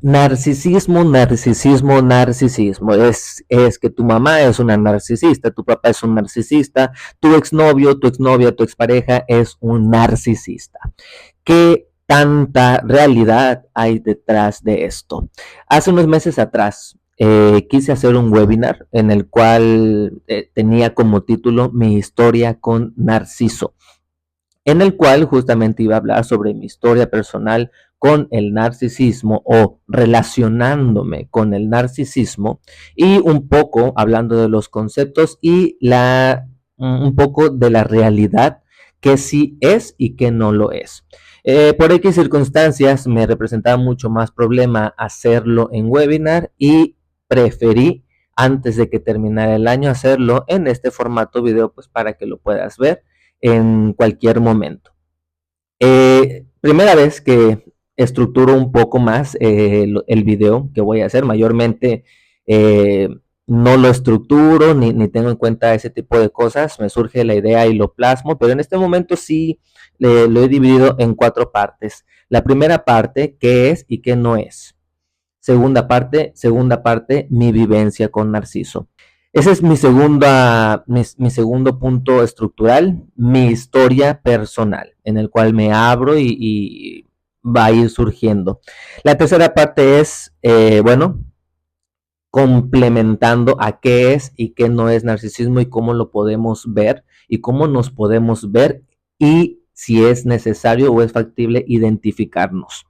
Narcisismo, narcisismo, narcisismo. Es que tu mamá es una narcisista, tu papá es un narcisista, tu exnovio, tu exnovia, tu expareja es un narcisista. ¿Qué tanta realidad hay detrás de esto? Hace unos meses atrás quise hacer un webinar en el cual tenía como título Mi historia con Narciso, en el cual justamente iba a hablar sobre mi historia personal con el narcisismo o relacionándome con el narcisismo y un poco hablando de los conceptos y un poco de la realidad que sí es y que no lo es. Por X circunstancias me representaba mucho más problema hacerlo en webinar y preferí antes de que terminara el año hacerlo en este formato video pues para que lo puedas ver en cualquier momento. Primera vez que estructuro un poco más el video que voy a hacer, mayormente eh, no lo estructuro ni tengo en cuenta ese tipo de cosas, me surge la idea y lo plasmo, pero en este momento sí lo he dividido en 4 partes. La primera parte, qué es y qué no es. Segunda parte, mi vivencia con Narciso. Ese es mi segundo punto estructural, mi historia personal, en el cual me abro y va a ir surgiendo. La tercera parte es, bueno, complementando a qué es y qué no es narcisismo y cómo lo podemos ver y cómo nos podemos ver y si es necesario o es factible identificarnos.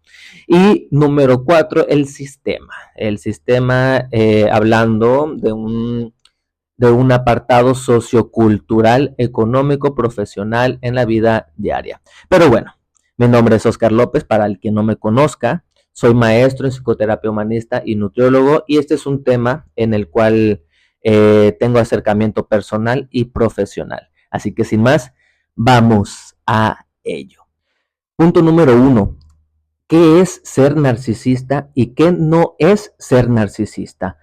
Y número 4, el sistema. El sistema hablando de un apartado sociocultural, económico, profesional en la vida diaria. Pero bueno, mi nombre es Oscar López, para el que no me conozca, soy maestro en psicoterapia humanista y nutriólogo y este es un tema en el cual tengo acercamiento personal y profesional. Así que sin más, vamos a ello. Punto número 1. ¿Qué es ser narcisista y qué no es ser narcisista?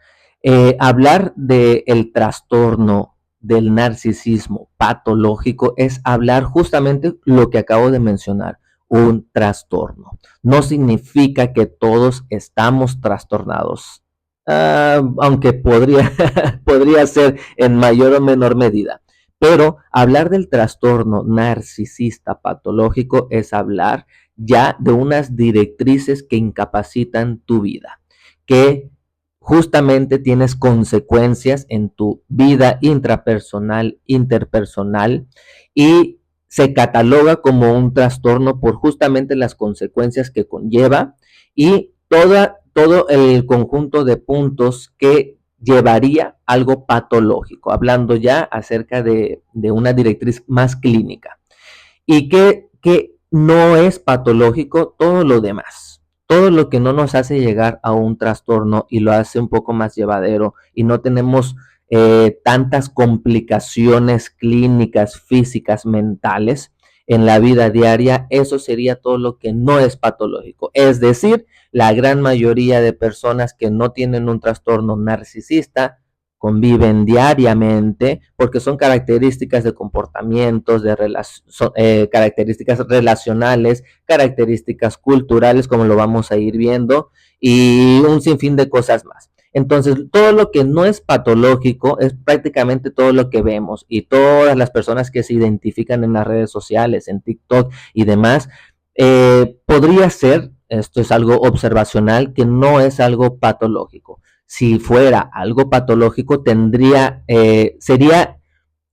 Hablar del trastorno del narcisismo patológico es hablar justamente lo que acabo de mencionar, un trastorno. No significa que todos estamos trastornados, aunque podría ser en mayor o menor medida. Pero hablar del trastorno narcisista patológico es hablar ya de unas directrices que incapacitan tu vida, que justamente tienes consecuencias en tu vida intrapersonal, interpersonal y se cataloga como un trastorno por justamente las consecuencias que conlleva y todo el conjunto de puntos que llevaría algo patológico, hablando ya acerca de una directriz más clínica. ¿Y qué no es patológico? Todo lo demás. Todo lo que no nos hace llegar a un trastorno y lo hace un poco más llevadero y no tenemos tantas complicaciones clínicas, físicas, mentales en la vida diaria, eso sería todo lo que no es patológico. Es decir, la gran mayoría de personas que no tienen un trastorno narcisista conviven diariamente porque son características de comportamientos, características relacionales, características culturales, como lo vamos a ir viendo, y un sinfín de cosas más. Entonces, todo lo que no es patológico es prácticamente todo lo que vemos y todas las personas que se identifican en las redes sociales, en TikTok y demás, podría ser, esto es algo observacional, que no es algo patológico. Si fuera algo patológico, sería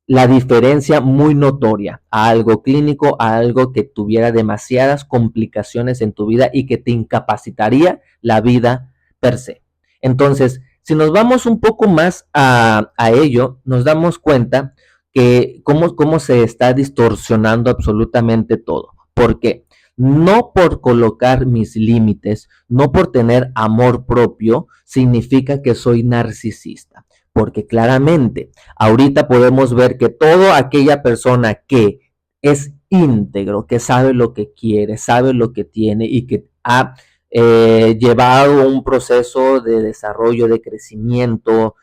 la diferencia muy notoria a algo clínico, a algo que tuviera demasiadas complicaciones en tu vida y que te incapacitaría la vida per se. Entonces, si nos vamos un poco más a ello, nos damos cuenta que cómo se está distorsionando absolutamente todo. ¿Por qué? No por colocar mis límites, no por tener amor propio, significa que soy narcisista. Porque claramente, ahorita podemos ver que toda aquella persona que es íntegro, que sabe lo que quiere, sabe lo que tiene y que ha llevado un proceso de desarrollo, de crecimiento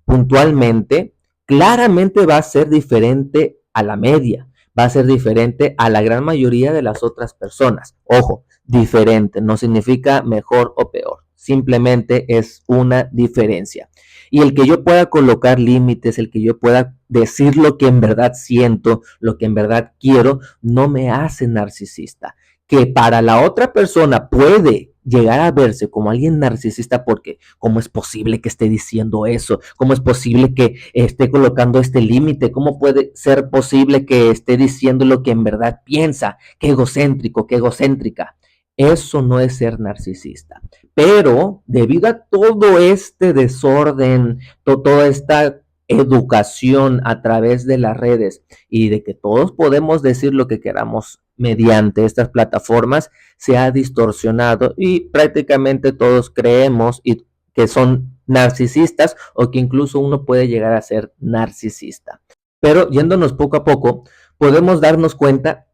puntualmente, claramente va a ser diferente a la media, va a ser diferente a la gran mayoría de las otras personas. Ojo, diferente, no significa mejor o peor, simplemente es una diferencia. Y el que yo pueda colocar límites, el que yo pueda decir lo que en verdad siento, lo que en verdad quiero, no me hace narcisista. Que para la otra persona puede llegar a verse como alguien narcisista porque ¿cómo es posible que esté diciendo eso? ¿Cómo es posible que esté colocando este límite? ¿Cómo puede ser posible que esté diciendo lo que en verdad piensa? Qué egocéntrico, qué egocéntrica. Eso no es ser narcisista. Pero debido a todo este desorden, toda esta educación a través de las redes y de que todos podemos decir lo que queramos mediante estas plataformas, se ha distorsionado y prácticamente todos creemos y que son narcisistas o que incluso uno puede llegar a ser narcisista. Pero yéndonos poco a poco, podemos darnos cuenta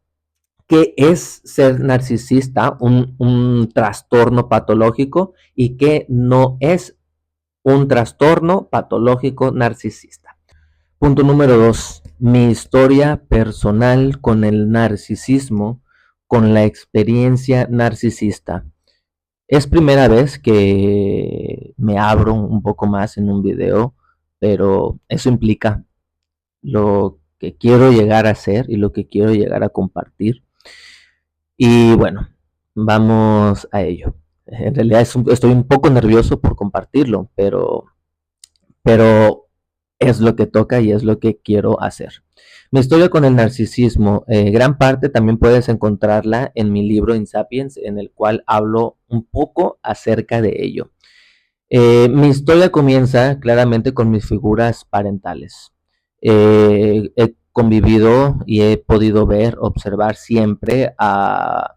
qué es ser narcisista, un trastorno patológico, y qué no es un trastorno patológico narcisista. Punto número 2. Mi historia personal con el narcisismo, con la experiencia narcisista. Es primera vez que me abro un poco más en un video, pero eso implica lo que quiero llegar a hacer y lo que quiero llegar a compartir. Y bueno, vamos a ello. En realidad estoy un poco nervioso por compartirlo, pero es lo que toca y es lo que quiero hacer. Mi historia con el narcisismo, gran parte también puedes encontrarla en mi libro Insapiens, en el cual hablo un poco acerca de ello. Mi historia comienza claramente con mis figuras parentales. He convivido y he podido ver, observar siempre a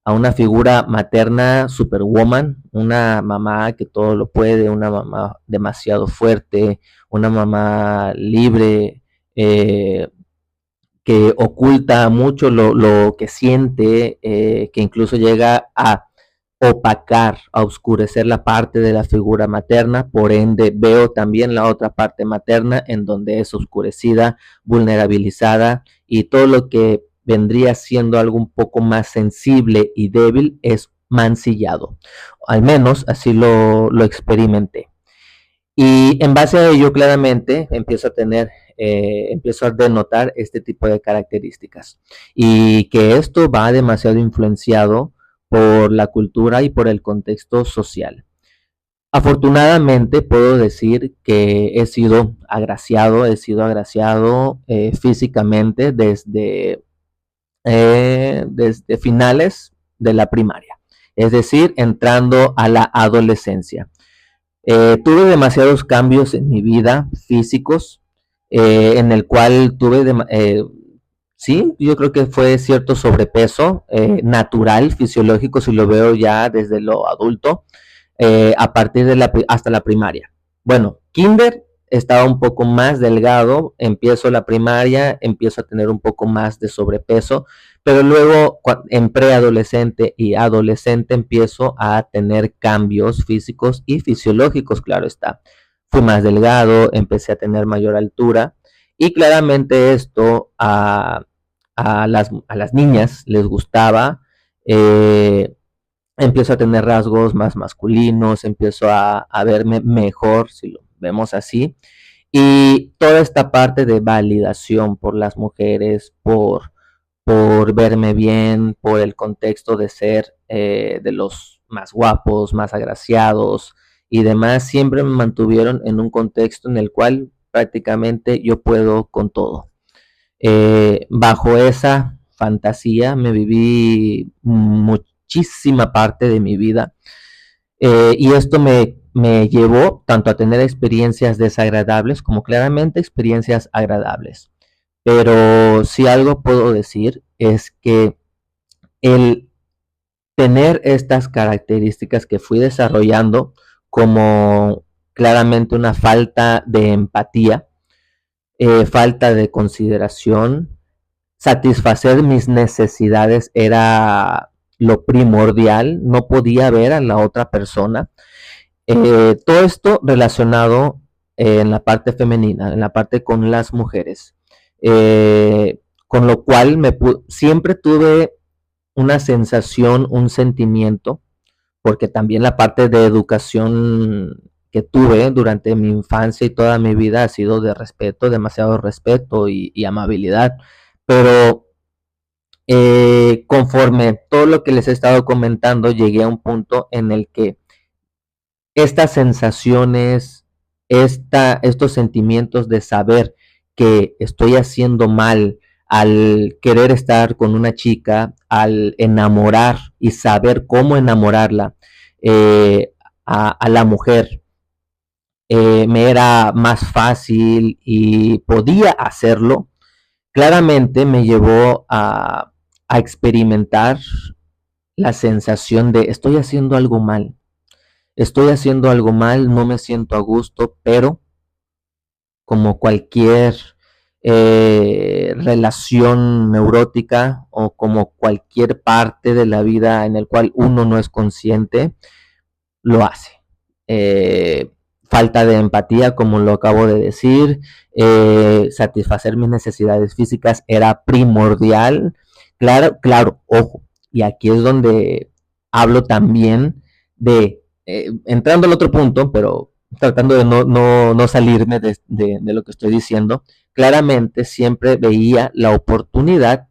una figura materna superwoman, una mamá que todo lo puede, una mamá demasiado fuerte, una mamá libre, que oculta mucho lo que siente, que incluso llega a opacar, a oscurecer la parte de la figura materna, por ende veo también la otra parte materna en donde es oscurecida, vulnerabilizada y todo lo que vendría siendo algo un poco más sensible y débil es mancillado. Al menos así lo experimenté. Y en base a ello, claramente, empiezo a denotar este tipo de características. Y que esto va demasiado influenciado por la cultura y por el contexto social. Afortunadamente puedo decir que he sido agraciado físicamente desde finales de la primaria, es decir, entrando a la adolescencia. Tuve demasiados cambios en mi vida físicos, en el cual sí, yo creo que fue cierto sobrepeso natural, fisiológico, si lo veo ya desde lo adulto, a partir de hasta la primaria. Bueno, kinder estaba un poco más delgado, empiezo la primaria, empiezo a tener un poco más de sobrepeso, pero luego en preadolescente y adolescente empiezo a tener cambios físicos y fisiológicos, claro está. Fui más delgado, empecé a tener mayor altura y claramente esto a las niñas les gustaba. Empiezo a tener rasgos más masculinos, empiezo a verme mejor, si lo vemos así. Y toda esta parte de validación por las mujeres, por verme bien, por el contexto de ser de los más guapos, más agraciados y demás, siempre me mantuvieron en un contexto en el cual prácticamente yo puedo con todo. Bajo esa fantasía me viví muchísima parte de mi vida, y esto me llevó tanto a tener experiencias desagradables como claramente experiencias agradables. Pero si algo puedo decir es que el tener estas características que fui desarrollando, como claramente una falta de empatía, falta de consideración, satisfacer mis necesidades era lo primordial, no podía ver a la otra persona. Todo esto relacionado en la parte femenina, en la parte con las mujeres. Con lo cual siempre tuve una sensación, un sentimiento, porque también la parte de educación que tuve durante mi infancia y toda mi vida ha sido de respeto, demasiado respeto y amabilidad, pero conforme todo lo que les he estado comentando, llegué a un punto en el que estas sensaciones, estos sentimientos de saber que estoy haciendo mal al querer estar con una chica, al enamorar y saber cómo enamorarla a la mujer, me era más fácil y podía hacerlo, claramente me llevó a experimentar la sensación de estoy haciendo algo mal, no me siento a gusto, pero como cualquier relación neurótica o como cualquier parte de la vida en el cual uno no es consciente, lo hace. Falta de empatía, como lo acabo de decir, satisfacer mis necesidades físicas era primordial. Claro, claro, ojo, y aquí es donde hablo también de, entrando al otro punto, pero tratando de no salirme de lo que estoy diciendo, claramente siempre veía la oportunidad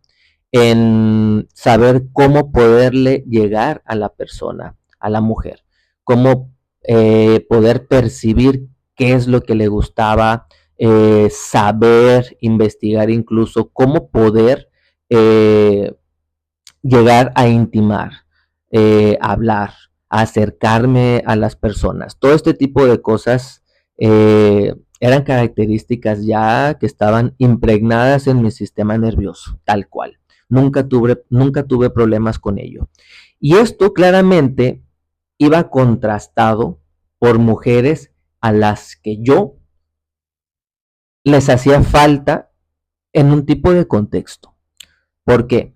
en saber cómo poderle llegar a la persona, a la mujer, cómo poder percibir qué es lo que le gustaba, saber, investigar incluso cómo poder eh, llegar a intimar, hablar, acercarme a las personas. Todo este tipo de cosas eran características ya que estaban impregnadas en mi sistema nervioso, tal cual. Nunca tuve problemas con ello. Y esto claramente iba contrastado por mujeres a las que yo les hacía falta en un tipo de contexto. ¿Por qué?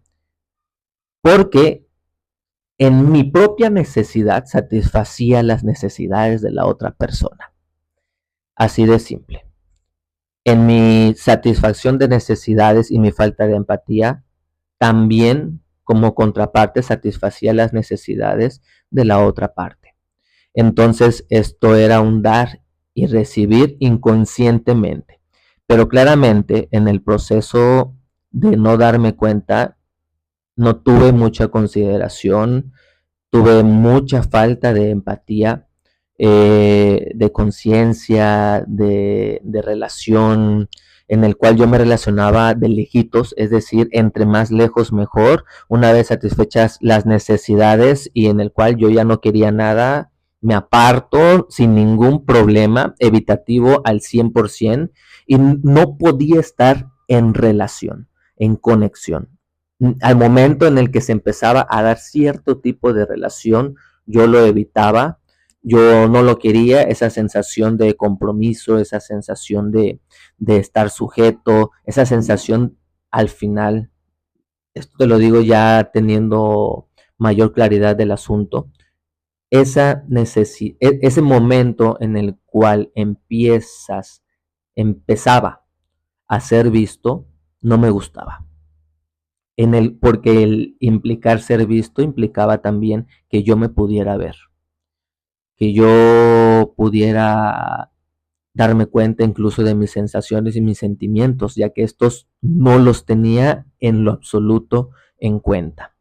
Porque en mi propia necesidad satisfacía las necesidades de la otra persona. Así de simple. En mi satisfacción de necesidades y mi falta de empatía, también como contraparte satisfacía las necesidades de la otra parte. Entonces esto era un dar y recibir inconscientemente. Pero claramente en el proceso de no darme cuenta, no tuve mucha consideración, tuve mucha falta de empatía, de conciencia, de relación, en el cual yo me relacionaba de lejitos, es decir, entre más lejos mejor, una vez satisfechas las necesidades y en el cual yo ya no quería nada, me aparto sin ningún problema, evitativo al 100% y no podía estar en relación, en conexión. Al momento en el que se empezaba a dar cierto tipo de relación, yo lo evitaba, yo no lo quería, esa sensación de compromiso, esa sensación de estar sujeto, esa sensación al final, esto te lo digo ya teniendo mayor claridad del asunto, ese momento en el cual empezaba a ser visto, no me gustaba porque el implicar ser visto implicaba también que yo me pudiera ver, que yo pudiera darme cuenta incluso de mis sensaciones y mis sentimientos, ya que estos no los tenía en lo absoluto en cuenta.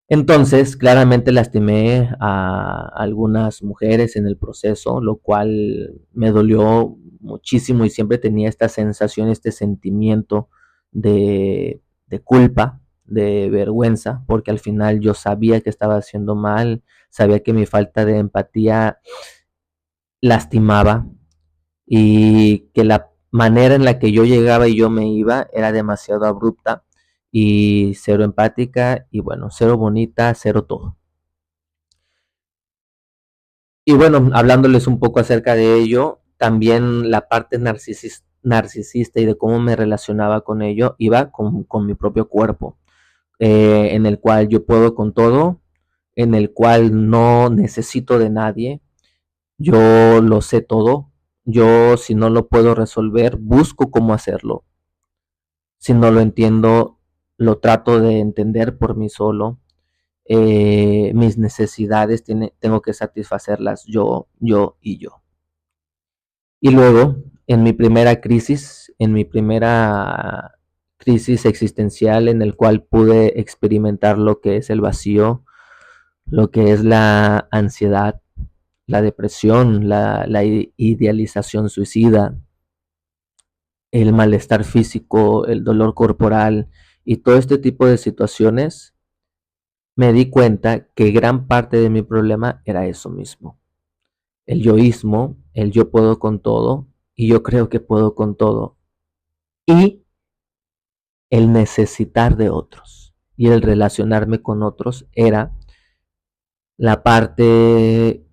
Entonces, claramente lastimé a algunas mujeres en el proceso, lo cual me dolió muchísimo y siempre tenía esta sensación, este sentimiento de culpa, de vergüenza, porque al final yo sabía que estaba haciendo mal, sabía que mi falta de empatía lastimaba y que la manera en la que yo llegaba y yo me iba era demasiado abrupta y cero empática y bueno, cero bonita, cero todo. Y bueno, hablándoles un poco acerca de ello, también la parte narcisista y de cómo me relacionaba con ello iba con mi propio cuerpo, en el cual yo puedo con todo, en el cual no necesito de nadie, yo lo sé todo, yo si no lo puedo resolver, busco cómo hacerlo, si no lo entiendo, lo trato de entender por mí solo. Mis necesidades tengo que satisfacerlas yo, yo y yo. Y luego, en mi primera crisis existencial en el cual pude experimentar lo que es el vacío, lo que es la ansiedad, la depresión, la idealización suicida, el malestar físico, el dolor corporal y todo este tipo de situaciones, me di cuenta que gran parte de mi problema era eso mismo. El yoísmo, el yo puedo con todo y yo creo que puedo con todo. Y el necesitar de otros y el relacionarme con otros era la parte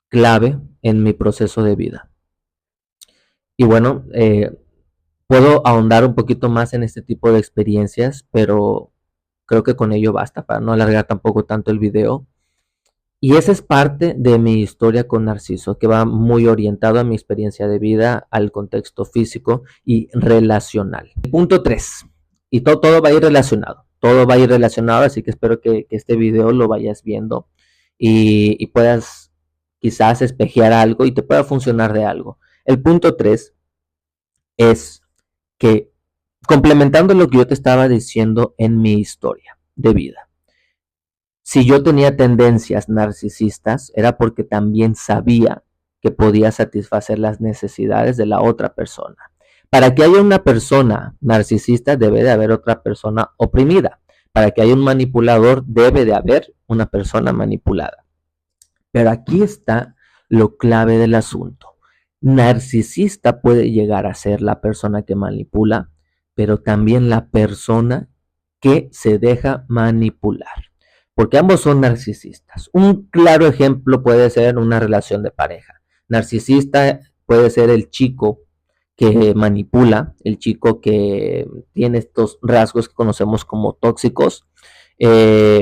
clave en mi proceso de vida. Y bueno, puedo ahondar un poquito más en este tipo de experiencias, pero creo que con ello basta para no alargar tampoco tanto el video. Y esa es parte de mi historia con Narciso, que va muy orientado a mi experiencia de vida, al contexto físico y relacional. Punto 3. Y todo va a ir relacionado. Todo va a ir relacionado, así que espero que este video lo vayas viendo y puedas quizás espejear algo y te pueda funcionar de algo. El punto 3 es que, complementando lo que yo te estaba diciendo en mi historia de vida, si yo tenía tendencias narcisistas, era porque también sabía que podía satisfacer las necesidades de la otra persona. Para que haya una persona narcisista debe de haber otra persona oprimida. Para que haya un manipulador debe de haber una persona manipulada. Pero aquí está lo clave del asunto. Narcisista puede llegar a ser la persona que manipula, pero también la persona que se deja manipular, porque ambos son narcisistas. Un claro ejemplo puede ser una relación de pareja. Narcisista puede ser el chico que manipula, el chico que tiene estos rasgos que conocemos como tóxicos,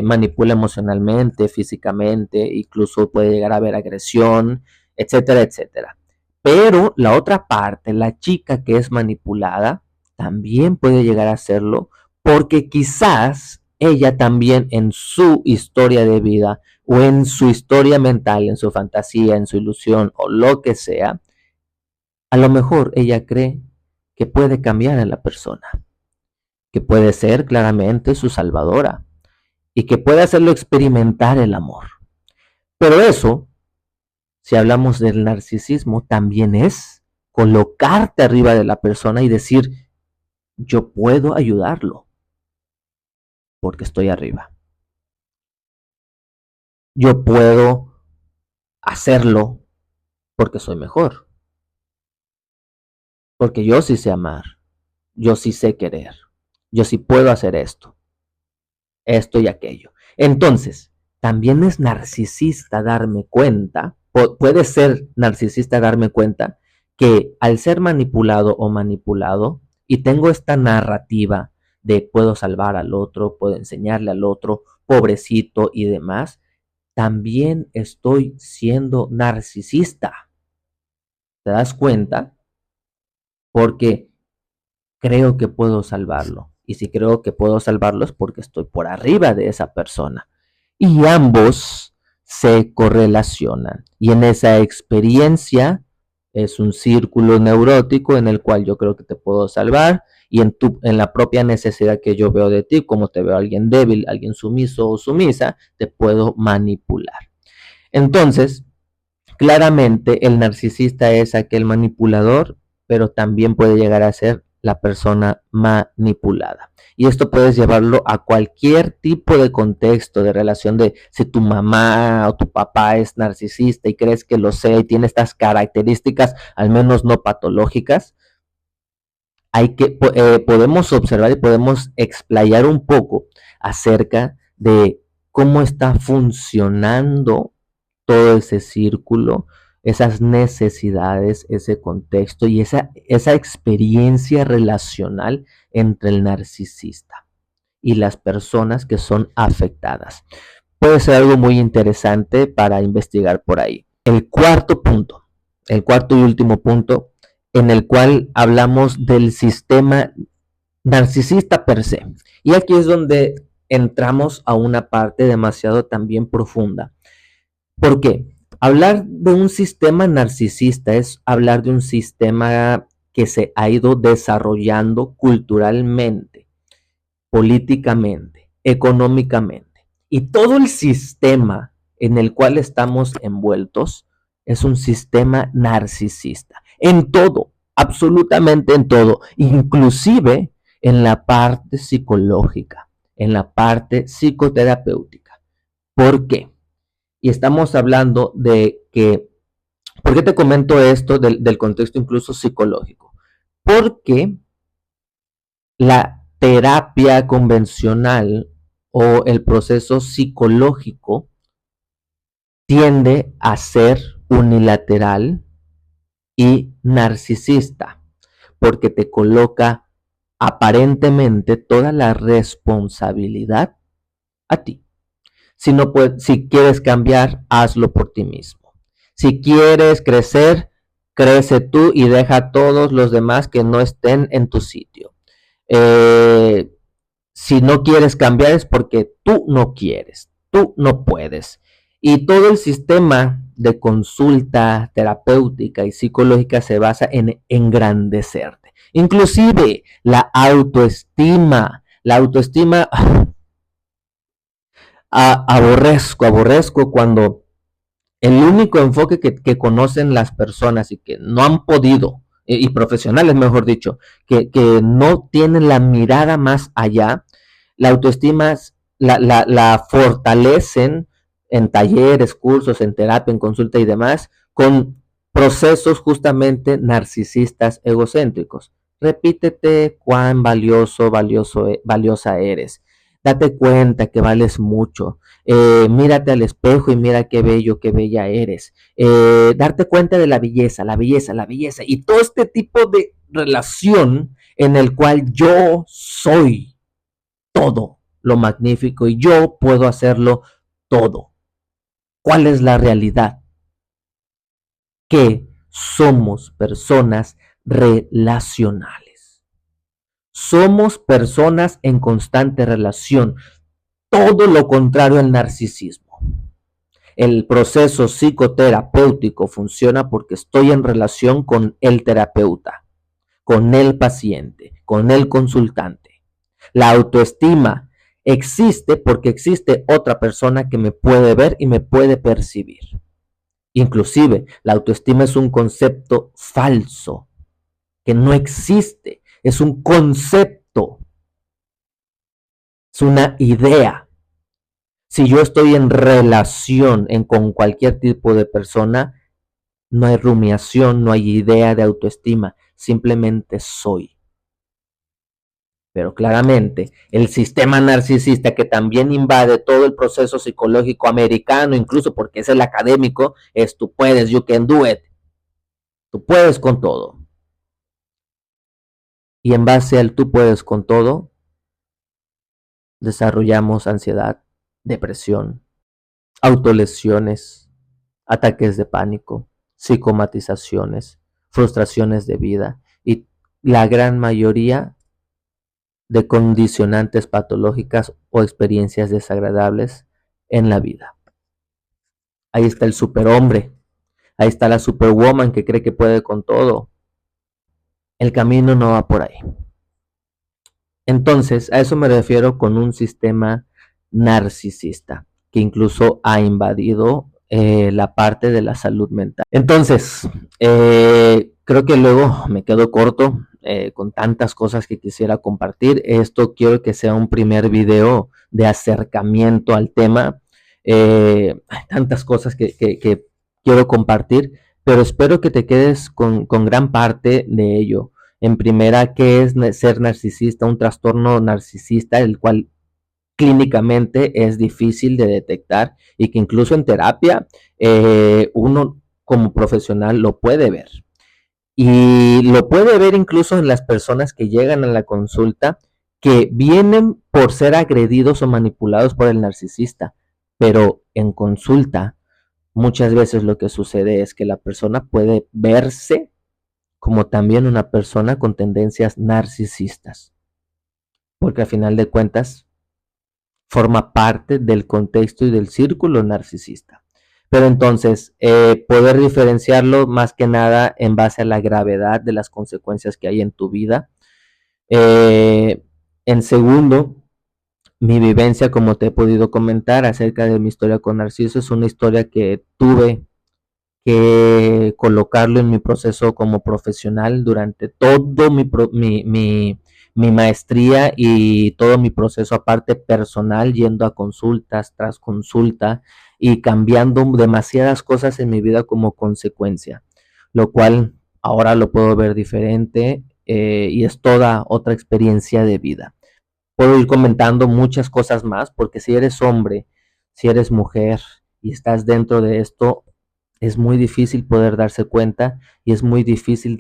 manipula emocionalmente, físicamente, incluso puede llegar a haber agresión, etcétera, etcétera. Pero la otra parte, la chica que es manipulada, también puede llegar a hacerlo porque quizás ella también en su historia de vida o en su historia mental, en su fantasía, en su ilusión o lo que sea, a lo mejor ella cree que puede cambiar a la persona, que puede ser claramente su salvadora y que puede hacerlo experimentar el amor. Pero eso, si hablamos del narcisismo, también es colocarte arriba de la persona y decir, yo puedo ayudarlo porque estoy arriba. Yo puedo hacerlo porque soy mejor. Porque yo sí sé amar. Yo sí sé querer. Yo sí puedo hacer esto y aquello. Entonces, también es narcisista darme cuenta, puede ser narcisista darme cuenta que al ser manipulado o manipulado, y tengo esta narrativa de puedo salvar al otro, puedo enseñarle al otro, pobrecito y demás, también estoy siendo narcisista. ¿Te das cuenta? Porque creo que puedo salvarlo. Y si creo que puedo salvarlo es porque estoy por arriba de esa persona. Y ambos se correlacionan. Y en esa experiencia es un círculo neurótico en el cual yo creo que te puedo salvar y en la propia necesidad que yo veo de ti, como te veo alguien débil, alguien sumiso o sumisa, te puedo manipular. Entonces, claramente el narcisista es aquel manipulador, pero también puede llegar a ser la persona manipulada. Y esto puedes llevarlo a cualquier tipo de contexto, de relación de si tu mamá o tu papá es narcisista y crees que lo sea y tiene estas características, al menos no patológicas, podemos observar y podemos explayar un poco acerca de cómo está funcionando todo ese círculo, esas necesidades, ese contexto y esa experiencia relacional entre el narcisista y las personas que son afectadas. Puede ser algo muy interesante para investigar por ahí. El cuarto y último punto, en el cual hablamos del sistema narcisista per se. Y aquí es donde entramos a una parte demasiado también profunda. ¿Por qué? Hablar de un sistema narcisista es hablar de un sistema que se ha ido desarrollando culturalmente, políticamente, económicamente. Y todo el sistema en el cual estamos envueltos es un sistema narcisista. En todo, absolutamente en todo, inclusive en la parte psicológica, en la parte psicoterapéutica. ¿Por qué? Y estamos hablando de que, ¿por qué te comento esto del contexto incluso psicológico? Porque la terapia convencional o el proceso psicológico tiende a ser unilateral y narcisista, porque te coloca aparentemente toda la responsabilidad a ti. Si, no puedes, si quieres cambiar, hazlo por ti mismo. Si quieres crecer, crece tú y deja a todos los demás que no estén en tu sitio. Eh, si no quieres cambiar es porque tú no quieres, tú no puedes. Y todo el sistema de consulta terapéutica y psicológica se basa en engrandecerte. Inclusive la autoestima. La autoestima aborrezco cuando el único enfoque que conocen las personas y que no han podido, y profesionales mejor dicho, que no tienen la mirada más allá, la autoestima la fortalecen en talleres, cursos, en terapia, en consulta y demás, con procesos justamente narcisistas egocéntricos. Repítete cuán valiosa eres. Date cuenta que vales mucho. Mírate al espejo y mira qué bello, qué bella eres. Darte cuenta de la belleza, la belleza, la belleza. Y todo este tipo de relación en el cual yo soy todo lo magnífico y yo puedo hacerlo todo. ¿Cuál es la realidad? Que somos personas relacionales. Somos personas en constante relación. Todo lo contrario al narcisismo. El proceso psicoterapéutico funciona porque estoy en relación con el terapeuta, con el paciente, con el consultante. La autoestima existe porque existe otra persona que me puede ver y me puede percibir. Inclusive, la autoestima es un concepto falso, que no existe, es un concepto, es una idea. Si yo estoy en relación con cualquier tipo de persona, no hay rumiación, no hay idea de autoestima, simplemente soy. Pero claramente el sistema narcisista que también invade todo el proceso psicológico americano, incluso porque es el académico, es tú puedes, you can do it. Tú puedes con todo. Y en base al tú puedes con todo, desarrollamos ansiedad, depresión, autolesiones, ataques de pánico, psicomatizaciones, frustraciones de vida y la gran mayoría de condicionantes patológicas o experiencias desagradables en la vida. Ahí está el superhombre, ahí está la superwoman que cree que puede con todo. El camino no va por ahí. Entonces, a eso me refiero con un sistema narcisista que incluso ha invadido la parte de la salud mental. Entonces, creo que luego me quedo corto con tantas cosas que quisiera compartir. Esto quiero que sea un primer video de acercamiento al tema. Hay tantas cosas que quiero compartir, pero espero que te quedes con gran parte de ello. En primera, ¿qué es ser narcisista? Un trastorno narcisista, el cual clínicamente es difícil de detectar y que incluso en terapia uno como profesional lo puede ver. Y lo puede ver incluso en las personas que llegan a la consulta que vienen por ser agredidos o manipulados por el narcisista, pero en consulta muchas veces lo que sucede es que la persona puede verse como también una persona con tendencias narcisistas. porque al final de cuentas forma parte del contexto y del círculo narcisista. Pero entonces, poder diferenciarlo más que nada en base a la gravedad de las consecuencias que hay en tu vida. En segundo, mi vivencia, como te he podido comentar acerca de mi historia con Narciso, es una historia que tuve que colocarlo en mi proceso como profesional durante todo mi maestría y todo mi proceso aparte personal, yendo a consultas tras consulta y cambiando demasiadas cosas en mi vida como consecuencia, lo cual ahora lo puedo ver diferente y es toda otra experiencia de vida. Puedo ir comentando muchas cosas más, porque si eres hombre, si eres mujer y estás dentro de esto, es muy difícil poder darse cuenta y es muy difícil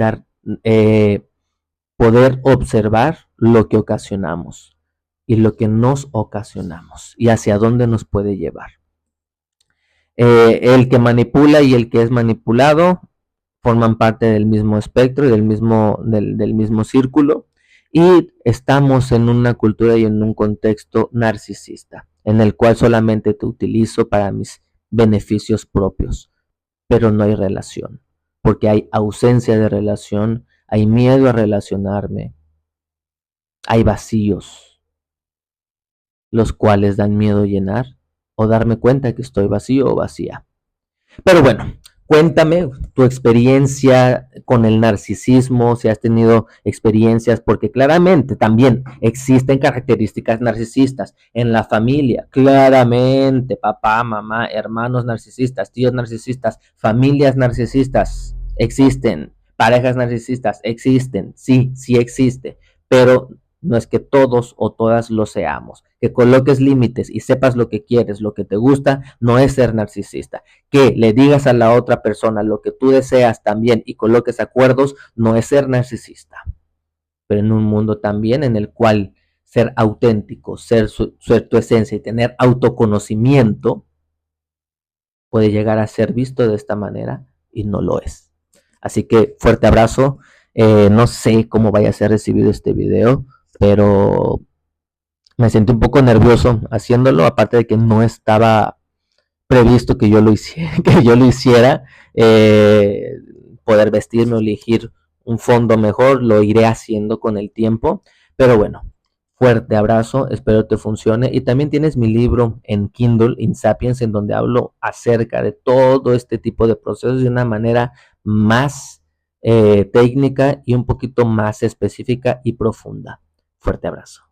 poder observar lo que ocasionamos y lo que nos ocasionamos y hacia dónde nos puede llevar. El que manipula y el que es manipulado forman parte del mismo espectro y del mismo círculo, y estamos en una cultura y en un contexto narcisista, en el cual solamente te utilizo para mis beneficios propios, pero no hay relación, porque hay ausencia de relación, hay miedo a relacionarme, hay vacíos, los cuales dan miedo llenar o darme cuenta que estoy vacío o vacía. Pero bueno, cuéntame tu experiencia con el narcisismo, si has tenido experiencias, porque claramente también existen características narcisistas en la familia, claramente, papá, mamá, hermanos narcisistas, tíos narcisistas, familias narcisistas, existen, parejas narcisistas, existen, sí, sí existe, pero no es que todos o todas lo seamos. Que coloques límites y sepas lo que quieres, lo que te gusta, no es ser narcisista. Que le digas a la otra persona lo que tú deseas también y coloques acuerdos, no es ser narcisista. Pero en un mundo también en el cual ser auténtico, ser tu esencia y tener autoconocimiento puede llegar a ser visto de esta manera y no lo es. Así que fuerte abrazo. No sé cómo vaya a ser recibido este video, pero me sentí un poco nervioso haciéndolo, aparte de que no estaba previsto que yo lo hiciera, eh, poder vestirme o elegir un fondo mejor, lo iré haciendo con el tiempo, pero bueno, fuerte abrazo, espero te funcione. Y también tienes mi libro en Kindle, Insapiens, en donde hablo acerca de todo este tipo de procesos de una manera más técnica y un poquito más específica y profunda. Fuerte abrazo.